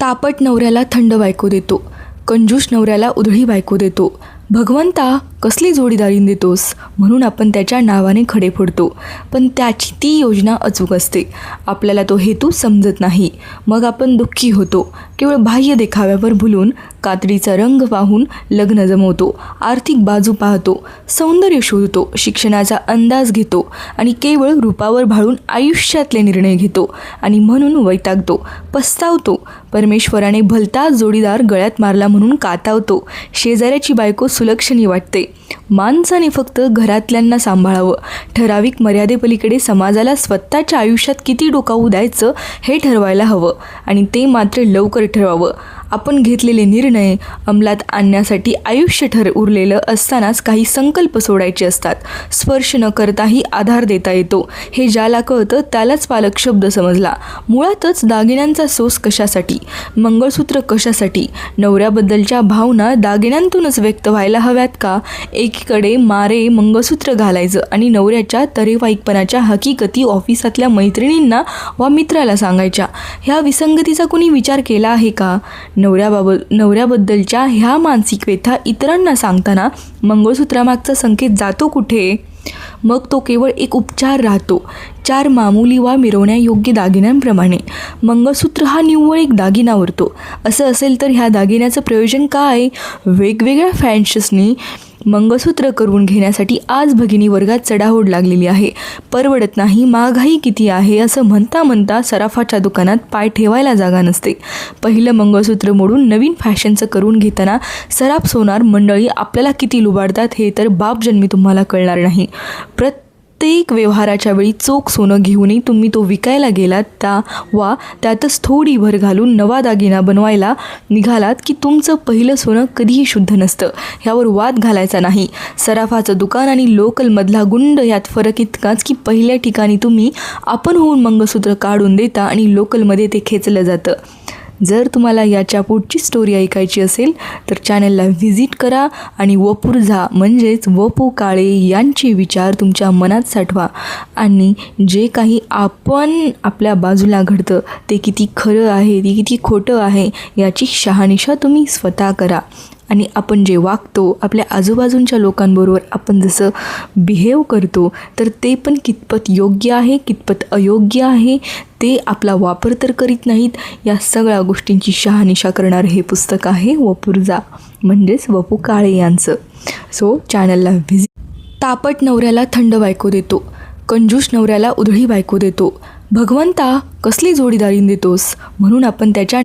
तापट नवऱ्याला थंड बायको देतो, कंजूस नवऱ्याला उधळी बायको देतो. भगवंता कसली जोडीदारीन देतोस म्हणून आपण त्याच्या नावाने खडे फोडतो, पण त्याची ती योजना अचूक असते. आपल्याला तो हेतू समजत नाही, मग आपण दुःखी होतो. केवळ बाह्य देखाव्यावर भुलून कातडीचा रंग पाहून लग्न जमवतो, आर्थिक बाजू पाहतो, सौंदर्य शोधतो, शिक्षणाचा अंदाज घेतो आणि केवळ रूपावर भाळून आयुष्यातले निर्णय घेतो आणि म्हणून वैतागतो, पस्तावतो. परमेश्वराने भलता जोडीदार गळ्यात मारला म्हणून कातावतो. शेजाऱ्याची बायको सुलक्षणी वाटते. माणसाने फक्त घरातल्यांना सांभाळावं, ठराविक मर्यादेपलीकडे समाजाला स्वतःच्या आयुष्यात किती डोकावू द्यायचं हे ठरवायला हवं आणि ते मात्र लवकर ठरवावं. आपण घेतलेले निर्णय अंमलात आणण्यासाठी आयुष्य उरलेलं असतानाच काही संकल्प सोडायचे असतात. स्पर्श न करताही आधार देता येतो हे ज्याला कळतं त्यालाच पालक शब्द समजला. मुळातच दागिन्यांचा सोस कशासाठी, मंगळसूत्र कशासाठी, नवऱ्याबद्दलच्या भावना दागिन्यांतूनच व्यक्त व्हायला हव्यात का? एकीकडे मारे मंगळसूत्र घालायचं आणि नवऱ्याच्या तरेवाईकपणाच्या हकीकती ऑफिसातल्या मैत्रिणींना वा मित्राला सांगायच्या. ह्या विसंगतीचा कुणी विचार केला आहे का? नवऱ्याबद्दलच्या ह्या मानसिक व्यथा इतरांना सांगताना मंगळसूत्रामागचा संकेत जातो कुठे? मग तो केवळ एक उपचार राहतो. 4 मामुली वा मिरवण्यायोग्य दागिन्यांप्रमाणे मंगळसूत्र हा निव्वळ एक दागिना उरतो. असं असेल तर ह्या दागिन्याचं प्रयोजन काय? वेगवेगळ्या फॅन्सनी मंगळसूत्र करून घेण्यासाठी आज भगिनी वर्गात चढाओढ लागलेली आहे. परवडत नाही, महागाई किती आहे असं म्हणता म्हणता सराफाच्या दुकानात पाय ठेवायला जागा नसते. पहिलं मंगळसूत्र मोडून नवीन फॅशनचं करून घेताना सराफ सोनार मंडळी आपल्याला किती लुबाडतात हे तर बापजन्मी तुम्हाला कळणार नाही. प्रत्येक व्यवहाराच्या वेळी चोख सोनं घेऊनही तुम्ही तो विकायला गेलात वा त्यातच थोडी भर घालून नवा दागिना बनवायला निघालात की तुमचं पहिलं सोनं कधीही शुद्ध नसतं. ह्यावर वाद घालायचा नाही. सराफाचं दुकान आणि लोकलमधला गुंड यात फरक इतकाच की पहिल्या ठिकाणी तुम्ही आपण होऊन मंगळसूत्र काढून देता आणि लोकलमध्ये ते खेचलं जातं. जर तुम्हाला याच्या पुढची स्टोरी ऐकायची असेल तर चॅनलला व्हिजिट करा आणि वपुर्झा म्हणजेच वपू काळे यांचे विचार तुमच्या मनात साठवा आणि जे काही आपल्या बाजूला घडतं ते किती खरं आहे, ते किती खोटं आहे याची शहानिशा तुम्ही स्वतः करा. आणि आपण जे वागतो, आपल्या आजूबाजूंच्या लोकांबरोबर आपण जसं बिहेव करतो तर ते पण कितपत योग्य आहे, कितपत अयोग्य आहे, ते आपला वापर तर करीत नाहीत. या सगळ्या गोष्टींची शहानिशा करणारं हे पुस्तक आहे वपुर्झा म्हणजेच वपू काळे यांचं. सो चॅनलला व्हिजिट. तापट नवऱ्याला थंड बायको देतो, कंजूस नवऱ्याला उधळी बायको देतो. भगवंता कसली जोडीदारीन देतोस म्हणून आपण त्याच्या